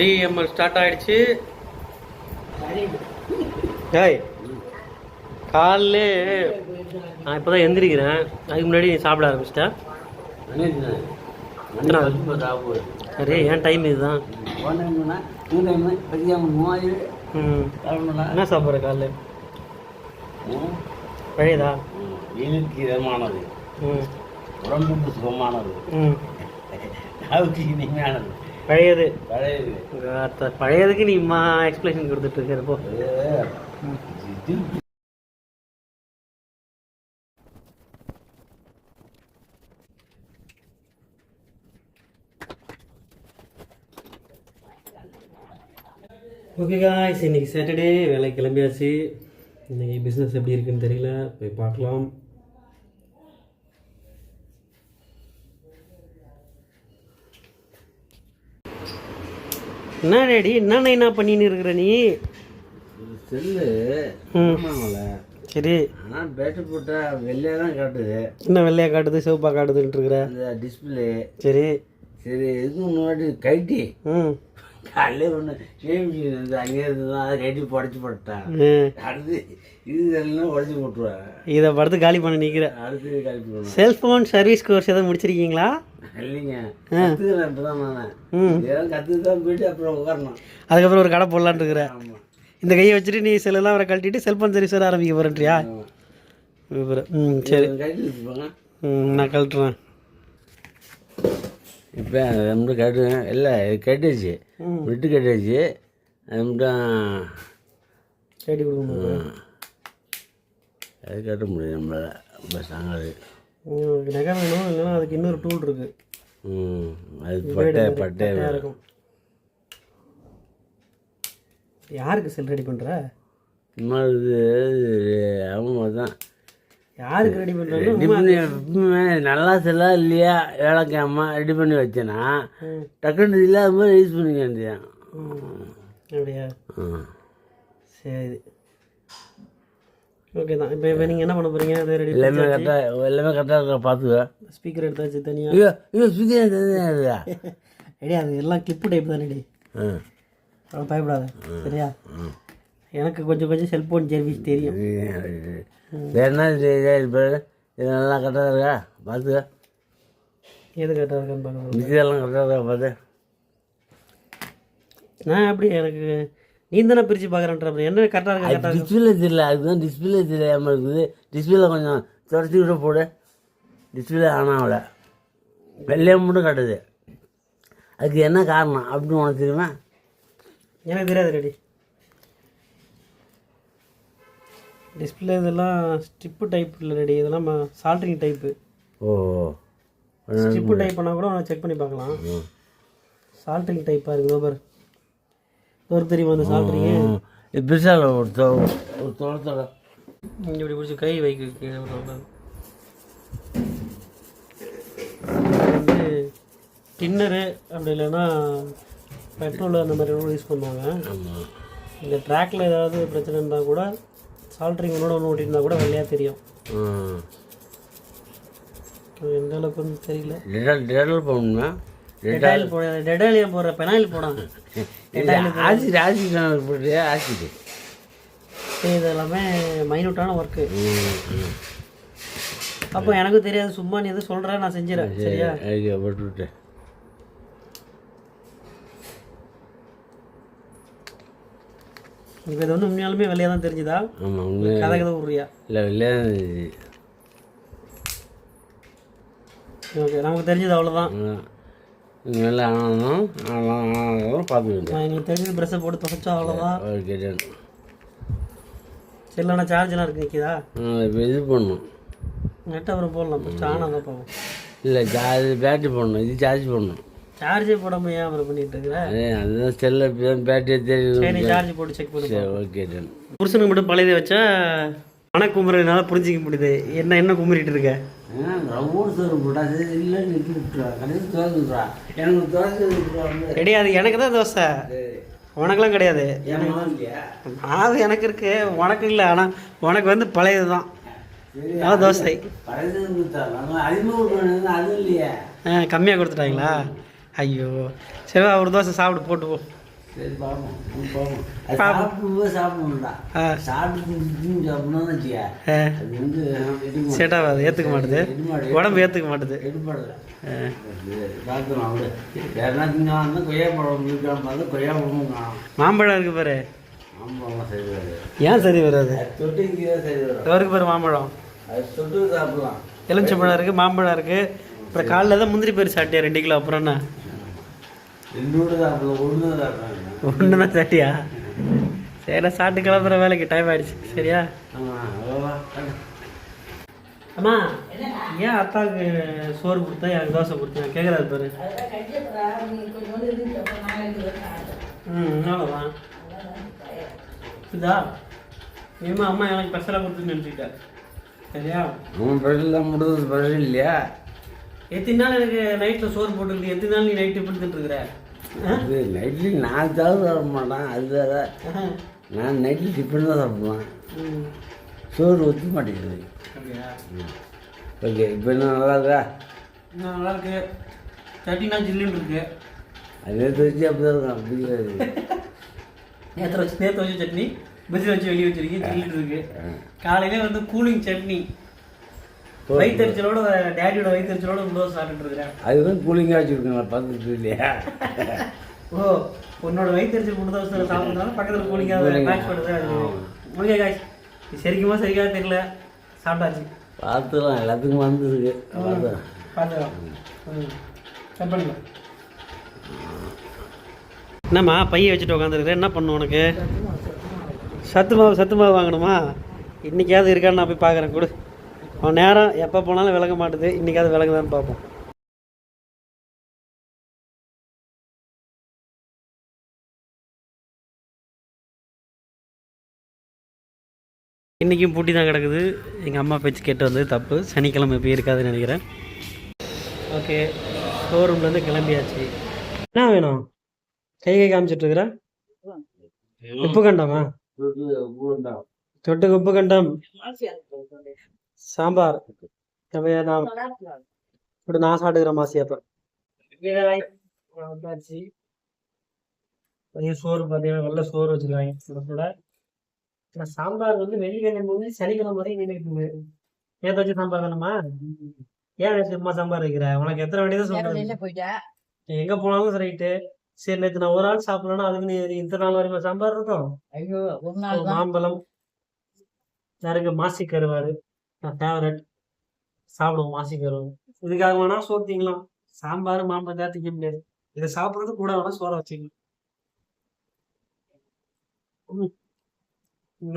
DML start ஆகிடுச்சு. ஏய் காலைல நான் இப்போ தான் எந்திரிக்கிறேன். அதுக்கு முன்னாடி நீ சாப்பிட ஆரம்பிச்சிட்டேன். சரி ஏன் டைம் இதுதான். என்ன சாப்பிட்ற காலைல? பழையதா? இதமானது, உடம்புக்கு சுகமானது, இனிமையானது. பழையது பழையது. பழையதுக்கு நீ இம்மா எக்ஸ்பிளேஷன் கொடுத்துட்டு இருக்கிறப்போ. ஓகே காய்ஸ், இன்றைக்கி சாட்டர்டே, வேலை கிளம்பியாச்சு. இன்றைக்கி பிஸ்னஸ் எப்படி இருக்குன்னு தெரியல, போய் பார்க்கலாம். என்ன டேடி, என்ன பண்ணின்னு இருக்கிற நீ? செல்லு சரி, ஆனால் பேட்டரி போட்டால் வெள்ளையாக தான் காட்டுது. என்ன வெள்ளையாக காட்டுது, சிவப்பாக காட்டுதுன்ட்டு இருக்கிற அந்த டிஸ்பிளே? சரி சரி, எதுவும் முன்னாடி கைட்டி காலையில் ஒன்று சேமிச்சு வந்து அங்கே இருந்து தான் அதை கைட்டி புடச்சி போட்டேன். அடுத்து இது எல்லாம் உடச்சி போட்டுருவேன். இதை படுத்து காலி பண்ண நிற்கிறேன். அடுத்து காலி பண்ணுவேன். செல்ஃபோன் சர்வீஸ் கோர்ஸ் எதாவது முடிச்சிருக்கீங்களா? இல்லைங்க, கற்றுக்கிறேன். இப்போ தான் நான் இதெல்லாம் கற்றுக்கு தான் போயிட்டு அப்புறம் உட்காரணும். அதுக்கப்புறம் ஒரு கடை போடலான்னு இருக்கிறேன். ஆமாம், இந்த கையை வச்சுட்டு நீ செல்லெல்லாம் வர கழட்டிட்டு செல்ஃபோன் சர்வீஸ் வர ஆரம்பிக்க போகிறேன்றியா? சரி, கைட்டி வச்சுப்பாங்க. நான் கழட்டுறேன். இப்போ அது மட்டும் கட்டுவேன். இல்லை, கட்டிடுச்சு, விட்டு கட்டிடுச்சு. அது மட்டும் கட்டி கொடுக்க அது கட்ட முடியும் நம்மளால். ரொம்ப ஸ்ட்ராங்காது. நகை வேணும், இல்லைன்னா அதுக்கு இன்னொரு டூல் இருக்குது. அது பட்டை இருக்கும். யாருக்கு செல் ரெடி பண்ணுற? இது அவங்க தான். யாருக்கு ரெடி பண்ணுறது? நல்லா செல்லா இல்லையா வேலைக்காம ரெடி பண்ணி வச்சேன்னா டக்குன்னு இல்லாத மாதிரி யூஸ் பண்ணிக்க வேண்டியதான். அப்படியா? சரி, ஓகே தான். இப்போ நீங்கள் என்ன பண்ண போகிறீங்க? அதை ரெடி எல்லாமே கரெக்டாக இருக்க பார்த்துக்க. ஸ்பீக்கர் எடுத்தாச்சு தனியாக. ஐயோ ஸ்பீக்கர் தனியாக ரெடி. அது எல்லாம் கிளிப்பு டைப் தான் ரெடி. பயப்படாத, சரியா? எனக்கு கொஞ்சம் செல்ஃபோன் சர்வீஸ் தெரியும். வேணா இது நல்லா கரெக்டாக இருக்கா பார்த்துக்க. எது கரெக்டாக இருக்கான்னு பார்க்க. இதெல்லாம் கரெக்டாக இருக்கா பார்த்து. நான் எப்படி, எனக்கு நீ தானே பிரித்து பார்க்குறேன்ற என்ன கரெக்டாக இருக்கா? கரெக்டாக டிஸ்பிளே தெரியல, அதுதான் டிஸ்பிளே தெரியாமல் இருக்குது. டிஸ்பிளே கொஞ்சம் தொடச்சி விட போடு. டிஸ்பிளே ஆனால் வெள்ளையாக மட்டும் காட்டுது. அதுக்கு என்ன காரணம் அப்படின்னு உனக்கு தெரியுமா? எனக்கு தெரியாது ரெடி. டிஸ்பிளே இதெல்லாம் ஸ்ட்ரிப்பு டைப் இல்லை ரெடி, இதெல்லாம் சால்ட்ரிங் டைப்பு. ஓ, ஸ்ட்ரிப்பு டைப் பண்ணால் கூட செக் பண்ணி பார்க்கலாம். சால்ட்ரிங் டைப்பாக இருக்குது பாரு. ஒரு தெரியுமா அந்த சால்ட்ரிங்கு? பெருசாக ஒரு தோட்டத்தோட இங்கே இப்படி பிடிச்சி கை வைக்க வந்து டின்னரு, அப்படி இல்லைன்னா பெட்ரோல் அந்த மாதிரி கூட யூஸ் பண்ணுவாங்க. இந்த ட்ராக்கில் ஏதாவது பிரச்சனை இருந்தால் கூட சால்ட்ரிங் ஒன்று ஓட்டியிருந்தா கூட வெள்ளையாக தெரியும். எந்த அளவுக்கு வந்து தெரியல. டெட்டாயில் போடணுமா? டெட்டாயில் போட, டெட்டாயில் ஏன் போடுற, பெனாயில் போடாங்க. ஆசிட் போட்டு ஆசிட். இது எல்லாமே மைனூட்டான ஒர்க்கு. அப்போ எனக்கும் தெரியாது, சும்மா நீ எதுவும் சொல்கிற, நான் செஞ்சிடறேன். சரியா? போட்டுவிட்டேன். இப்போ இது வந்து உண்மையாலுமே வெள்ளையாக தான் தெரிஞ்சுதா? ஆமாம், கதை விட்றியா? இல்லை, வெள்ளையாக தெரியுது. ஓகே, நமக்கு தெரிஞ்சது அவ்வளோதான். நல்லா ஆனாலும் பார்த்துக்கிட்டேன். எங்களுக்கு தெரிஞ்சது ப்ரெஷ்ஷை போட்டு துவைச்சா அவ்வளோதான். ஓகே, சரி, இல்லைண்ணா சார்ஜெலாம் இருக்கு, நிற்கிதா? இப்போ இது பண்ணணும். நெட் அப்புறம் போடலாம். இப்போ ஆனால் தான் போகும். இல்லை, பேட்டரி போடணும். இது சார்ஜ் பண்ணணும். சார்ஜே போடாம ஏன் அப்புறம் பண்ணிட்டு இருக்கிறேன்? அதுதான் செல்ல பேட்டரியே தெரியும். சரி, சார்ஜ் போட்டு செக் பண்ணி. ஓகே. புருஷனுக்கு மட்டும் பழையதை வச்சா மன குமுறதுனால புரிஞ்சிக்க முடியுது. என்ன குமுறிட்டு இருக்க? கிடையாது, எனக்கு தான் தோசை, உனக்கெல்லாம் கிடையாது. அது எனக்கு இருக்கு, உனக்கு இல்லை. ஆனால் உனக்கு வந்து பழையது தான். அதான் தோசை கம்மியாக கொடுத்துட்டாங்களா? ஐயோ, சரி, ஒரு தோசை சாப்பிட்டு போட்டு போ. சரி பார்ப்போம் பார்ப்போம். அது சாப்பிடும்போது சாப்பிடணும்டா. சாப்பிட்டு சாப்பிடணும்னு வச்சுக்க அது வந்து செட் ஆகாது, ஏற்றுக்க மாட்டுது, உடம்பு ஏற்றுக்க மாட்டுது. எடுப்பாடல பார்த்துக்கலாம் அவரு வேறனா திங்க கொய்யாப்பழம் இருக்கான்னு பார்த்து கொய்யாப்பழமும் காணும். மாம்பழம் இருக்குது பாரு. மாம்பழம் சரி வராது. ஏன் சரி வராது? தொட்டுக்கு சரி வரும். இவருக்கு பாரு மாம்பழம். அது தொட்டு சாப்பிடலாம். எலுமிச்சம்பழம் இருக்குது, மாம்பழம் இருக்குது. அப்புறம் காலைல தான் முந்திரி பயிர் சாப்பிட்டியா 2 கிலோ. அப்புறம் என்ன 2 சாப்பிடலாம், 1 தான் சாப்பிட்றாங்க. 1 தான் சாப்பிட்டியா? சரி, சாப்பிட்டு கிளம்புற வேலைக்கு டைம் ஆகிடுச்சு. சரியா? அம்மா ஏன் அத்தாவுக்கு சோறு கொடுத்தேன், எனக்கு தோசை கொடுத்தேன் கேட்குறாரு பாரு. என்னதான் இதா ஏமா அம்மா எனக்கு ஸ்பெஷலாக கொடுத்துன்னு நினச்சிக்கிட்டேன். சரியா? ஸ்பெஷல் தான் முடிஞ்சது, ஸ்பெஷல் இல்லையா? எத்தனை நாள் எனக்கு நைட்டில் சோறு போட்டுருக்கு, எத்தனை நாள் நீ நைட்டு எடுத்துட்டு இருக்கிற? அது நைட்லி 4 சாப்பிட சாப்பிட மாட்டான், அது வேற. நான் நைட்டில் டிஃபன் தான் சாப்பிடுவேன், சோறு ஒத்துக்க மாட்டேங்குது. ஓகே, இப்போ என்ன நல்லா இருக்கா? நல்லா இருக்கு. சட்னினா ஜில்லுன்னு இருக்கு. அது நேற்று வச்சு அப்படி தான் இருக்கும், பிடிக்காது. நேற்று வச்சு சட்னி பிரிட்ஜில் வச்சு வெளியே வச்சிருக்கேன், ஜில்லுன்னு இருக்கு. காலையிலே வந்து கூலிங் சட்னி வயிற்றுச்சலோட, டேடியோட வயிற்றுச்சலோட தோசை சாப்பிட்டு இருக்கிறேன். அதுதான் கூலிங்காக வச்சுருக்கேன், பார்த்துட்டு இல்லையா? ஓ, உன்னோட வயிற்றுச்சல் மூணு தோசை சாப்பிட்றதுனால பக்கத்தில் கூலிங்காக மேட்ச் பண்ணுறது. ஓகே காய்ஸ், சரிக்குமா சரிக்காக தெரியல, சாப்பிட்டாச்சு. பார்த்துக்கலாம், எல்லாத்துக்கும் வந்துருக்கு. பார்த்துக்கலாம். கட் பண்ணிக்கலாம். என்னம்மா பையன் வச்சுட்டு உட்காந்துருக்குற, என்ன பண்ணும் உனக்கு? சத்து மாவு வாங்கணுமா? இன்றைக்காவது இருக்கான்னு நான் போய் பார்க்குறேன். கொடு. அவன் நேரம் எப்போ போனாலும் விளங்க மாட்டுது, இன்றைக்காவது விளங்குதான்னு பார்ப்போம். இன்றைக்கும் பூட்டி தான் கிடக்குது. எங்கள் அம்மா பேச்சு கேட்டு வந்தது தப்பு. சனிக்கிழமை போய் இருக்காதுன்னு நினைக்கிறேன். ஓகே, ஷோரூம்லேருந்து கிளம்பியாச்சு. என்ன வேணும்? கை காமிச்சிட்ருக்குற உப்பு கண்டமா? தொட்டுக்கு உப்பு கண்டம், சாம்பார். நான் சாப்பிட்டுக்கிறேன் மாசியாப்ப. சோறு பார்த்தீங்கன்னா நல்ல சோறு வச்சுருக்காங்க. சாம்பார் வந்து வெள்ளிக்கிழமை வந்து சனிக்கிழமை வரைக்கும் நினைக்குது. நேற்று வச்சு சாம்பார் வேணுமா? ஏன் நேற்று சும்மா சாம்பார் வைக்கிற? உனக்கு எத்தனை வேண்டியதான் சொல்றேன். எங்க போனாலும் ரைட்டு. சரி, நேற்று நான் ஒரு ஆள் சாப்பிடலன்னா அதுக்கு நீ இத்தனை நாள் வரைக்கும் சாம்பார் இருக்கும். மாம்பழம் யாருக்கு? மாசி கருவாடு நான் ஃபேவரட், சாப்பிடுவோம் மாசி கருவாடு. இதுக்காக வேணா சோறு திங்கலாம். சாம்பார் மாம்பழம் தான் திங்க முடியாது. இதை சாப்பிட்றது கூட வேணா சோற வச்சுக்கலாம்.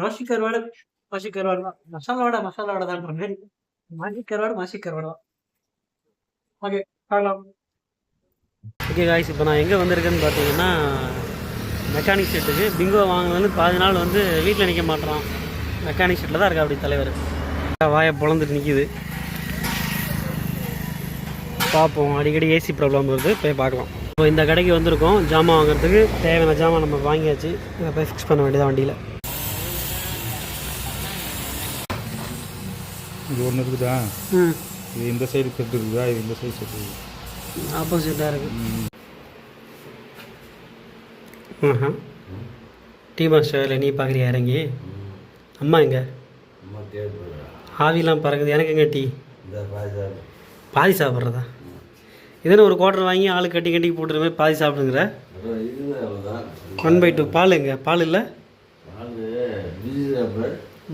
மாசி கருவாடு தான், மசாலா வடை தான் மாதிரி. மாசி கருவாடு தான். ஓகே, பார்க்கலாம். ஓகே காய்ஸ், இப்போ நான் எங்கே வந்திருக்கேன்னு பார்த்தீங்கன்னா மெக்கானிக் செட்டுக்கு. பிங்கோ வாங்கினது பாதி நாள் வந்து வீட்டில் நிற்க மாட்டேறான், மெக்கானிக் செட்டில் தான் இருக்கா அப்படி தலைவர். வாயை பொழந்துட்டு நிற்கிது. பார்ப்போம், அடிக்கடி ஏசி ப்ராப்ளம் வருது, போய் பார்க்கலாம். இப்போ இந்த கடைக்கு வந்திருக்கோம் ஜாமான் வாங்குறதுக்கு. தேவையான ஜாமான் நம்ம வாங்கியாச்சு, இதை போய் ஃபிக்ஸ் பண்ண வேண்டியதான் வண்டியில். இது ஒன்று இருக்குதா? இது இந்த சைடு செட்டு இருக்குதா? இது இந்த சைடு செட்டு இருக்குது, ஆப்போசிட்டாக இருக்குது. டீ மாஸ்டர் நீ பார்க்குறியா இறங்கி? அம்மா எங்க? ஆவிலாம் பறக்குது. எனக்கு எங்கே டீ? பாதி சாப்பிட்றதா? இதுன்னு ஒரு குவார்டர் வாங்கி ஆளு கட்டி போட்டுற மாதிரி பாதி சாப்பிடுங்கிற. 1/2 பால் எங்க? பால் இல்லை,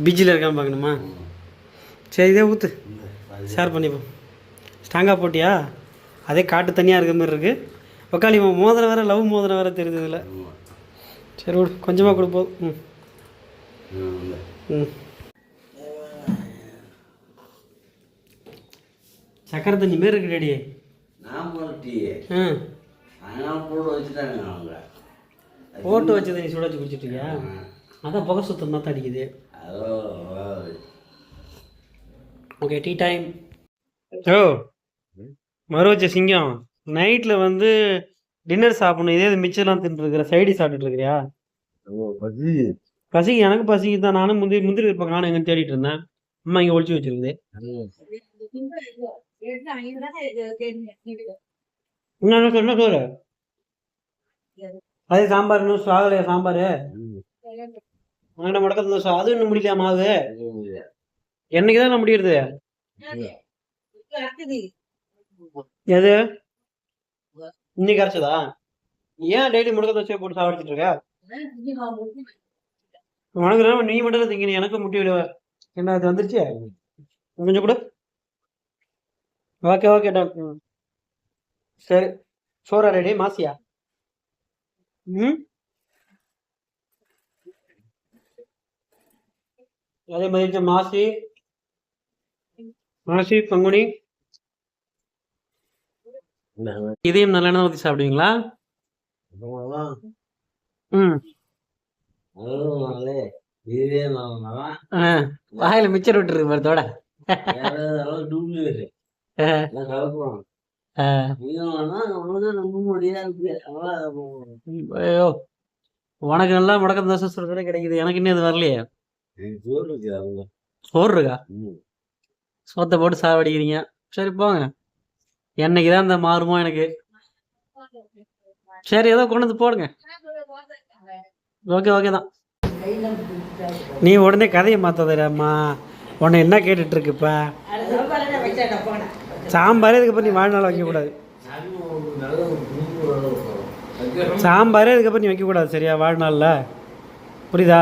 பிஜியில் இருக்கான்னு பார்க்கணுமா? சரி, இதே ஊற்று, ஷேர் பண்ணிப்போம். ஸ்ட்ராங்காக போட்டியா? அதே காட்டு தனியாக இருக்கிற மாதிரி இருக்குது. உக்காளி மோதிரம் வேறு, லவ் மோதிரம் வேறு தெரியுது இதில். சரி விடு, கொஞ்சமாக கொடுப்போம். சக்கரை தண்ணி மாரி இருக்கு டேடி. போட்டு வச்சு தண்ணி சுட வச்சு குடிச்சிட்ருக்கியா? அதான் புகை சுத்தம் தான் அடிக்குது. Okay, tea time. ஓ மறுவச்ச சிங்கம், நைட்டில் வந்து டின்னர் சாப்பிடணும், இதே மிச்சம்லாம் தின்ட்டுருக்குற, சைடி சாப்பிட்டுருக்கிறியா? பசிக்கு, எனக்கு பசிக்கு தான். நானும் முந்திரி இருப்பேன், நானும் எங்கே தேடிட்டு இருந்தேன். அம்மா இங்கே ஒழிச்சு வச்சிருக்குது. என்ன சோறு? அதே சாம்பார் இன்னும் ஆகலையா சாம்பார்? அங்கே முடக்கத்துல அது இன்னும் முடியலையா மாவு? என்னைக்கு தான் முடியுது? எது இன்னைக்கு அரைச்சதா? ஏன் டெய்லி முடக்க தோசையை போட்டு சாப்பிடுச்சிட்டு இருக்க? உனக்கு நீ மட்டும் தான் திங்க, எனக்கு முட்டி விடுவ. என்ன அது வந்துருச்சு? கொஞ்சம் கூட. Okay okay doctor. சரி, சோறா ரெடி? மாசியா? ம், அதே மாதிரி மாசி மாசி பங்குனி இதையும் நல்லெண்ணெய் ஊற்றி சாப்பிடுவீங்களா? ம், இதுவே நல்லா வாயில மிச்சர் விட்டுருக்கு மருத்தோட. டூப்ளிகேட் ஆ, கலக்குவாங்க. ஆ. நம்ப முடியாது. ஐயோ, உனக்கு நல்லா முடக்க தோசை சுடுறதே கிடைக்குது, எனக்கு இன்னும் இது வரலையே. சோறு இருக்கா? சோத்தை போட்டு சாவடிக்கிறீங்க. சரி போங்க, என்னைக்கு தான் இந்த மாறுமோ எனக்கு. சரி, ஏதோ கொண்டு வந்து போடுங்க. ஓகே ஓகே தான். நீ உடனே கதையை மாத்தாதம்மா. உன்னை என்ன கேட்டுட்டு இருக்கு இப்ப? சாம்பாரே இதுக்கப்புறம் நீ வாழ்நாள் வைக்கக்கூடாது. சாம்பாரே இதுக்கப்புறம் நீ வைக்கக்கூடாது, சரியா? வாழ்நாளில் புரியுதா?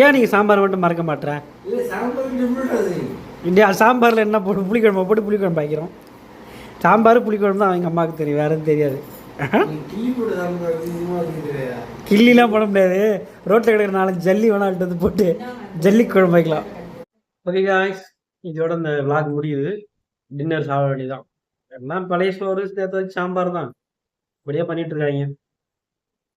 ஏன் நீங்கள் சாம்பார் மட்டும் மறக்க மாட்டேற? இல்லையா, சாம்பாரில் என்ன போட்டு புளிக்குழம்பு போட்டு புளிக்குழம்பு வைக்கிறோம். சாம்பார் புளிக்குழம்பு தான் அவங்க அம்மாவுக்கு தெரியும், வேறு எதுவும் தெரியாது. கிள்ளிலாம் போட முடியாது, ரோட்டில் கிடக்கிற 4 ஜல்லி வேணால்ட்டு வந்து போட்டு ஜல்லி குழம்பு வைக்கலாம். ஓகே காய்ஸ், இதோட இந்த விளாக் முடியுது. டின்னர் சாப்பிட வேண்டியதான். எல்லாம் பழைய சோறு சேர்த்து வச்சு சாம்பார் தான் இப்படியே பண்ணிட்டு இருக்காங்க.